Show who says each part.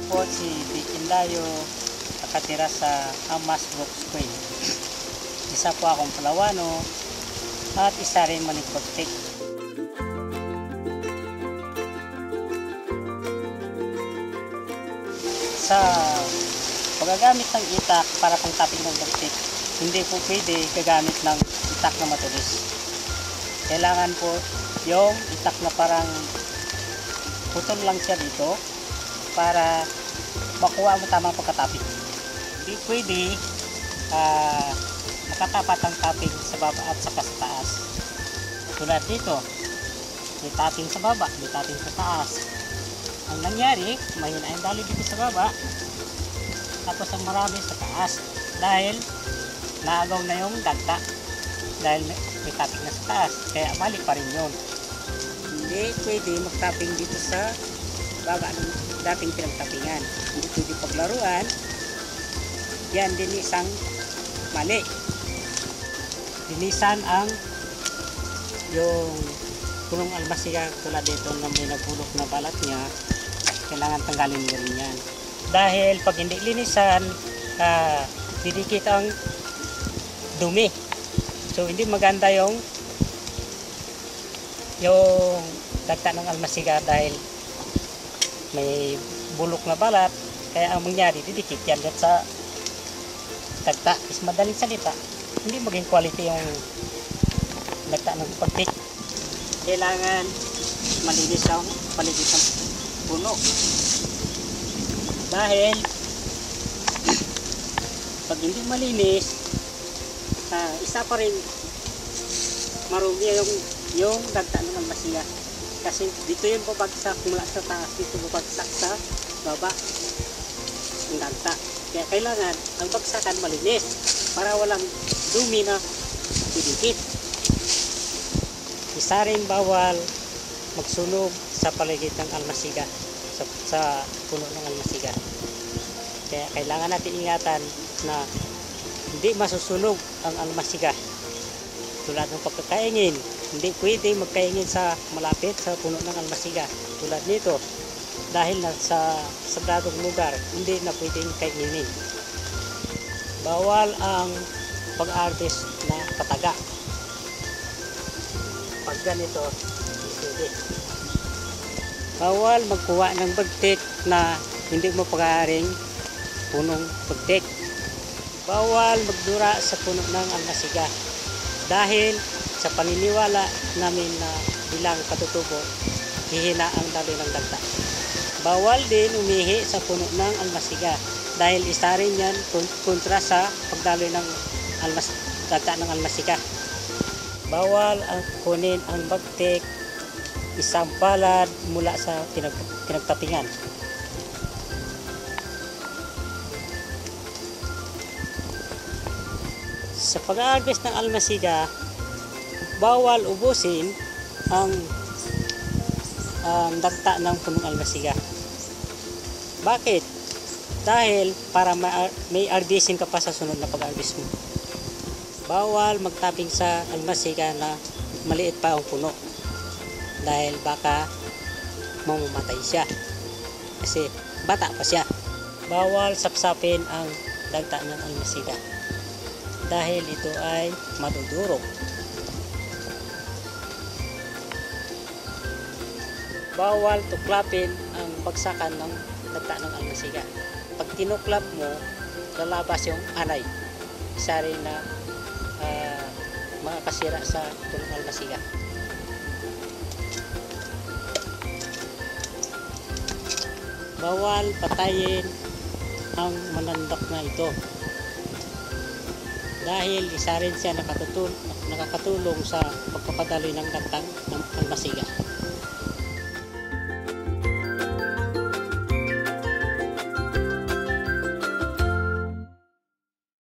Speaker 1: po si Dikin Dayo, nakatira sa Amas Brooks Queen. Isa po akong Palawano at isa rin manipagtik. Sa paggagamit ng itak para pang taping ng bagtik, hindi po pwede gagamit ng itak na matulis. Kailangan po yung itak na parang putol lang siya dito para makuha mo tamang pagkataping. Hindi pwede makatapat ang tapping sa baba at saka sa taas. Tulad dito, may tapping sa baba, may tapping sa taas. Ang nangyari, mahina ang daloy dito sa baba, tapos ang marami sa taas dahil naagaw na yung dagta dahil may tapping na sa taas, kaya mali pa rin yun. Hindi pwede magtapping dito sa baba ng dating pinagtappingan. Hindi pwede paglaruan. Yan din isang mali. Dinisan ang yung punong almasiga tulad dito na may nabulok na balat niya, kailangan tanggalin mo rin yan. Dahil pag hindi linisan, didikit ang dumi. So hindi maganda yung dagta ng almasiga dahil may bulok na balat, kaya ang mangyari didikit yan sa dagta. Is madaling salita, hindi maging quality yung dagta ng pagtik. Kailangan malinis ang paligid ng puno dahil pag hindi malinis, isa pa rin marumi yung dagta ng almasiga, kasi dito yung babagsak mula sa taas, dito babagsak sa baba ng dagta. Kaya kailangan ang bagsakan malinis para walang dumi na didikit. Isa rin bawal magsunog sa paligid ng almasiga, sa puno ng almasiga. Kaya kailangan natin ingatan na hindi masusunog ang almasiga. Tulad ng pagkakaingin, hindi pwede magkaingin sa malapit sa puno ng almasiga. Tulad nito, dahil na sa sagradong lugar, hindi na pwedeng kainginin. Bawal ang pag-harvest na pataga. Pag ganito, hindi. Bawal magkuha ng bagtik na hindi mo pag-aaring punong bagtik. Bawal magdura sa puno ng almasiga dahil sa paniniwala namin na bilang katutubo, hihina ang daloy ng dagta. Bawal din umihi sa puno ng almasiga dahil isa rin yan kontra sa pagdaloy ng dagta ng almasiga. Bawal ang kunin ang bagtik isang palad mula sa pinagtapingan. Sa pag-harvest ng almasiga, bawal ubusin ang dagta ng punong almasiga. Bakit? Dahil para may harvestin ka pa sa sunod na pag-harvest mo. Bawal magtaping sa almasiga na maliit pa ang puno dahil baka mamamatay siya kasi bata pa siya. Bawal sapsapin ang dagta ng almasiga dahil ito ay madudurog. Bawal tuklapin ang bagsakan ng dagta ng almasiga. Pag tinuklap mo, lalabas yung anay. Isa rin na makakasira sa punong almasiga. Bawal patayin ang manandak na ito dahil isa rin siya nakakatulong sa pagpapadaloy ng dagtang ng almasiga.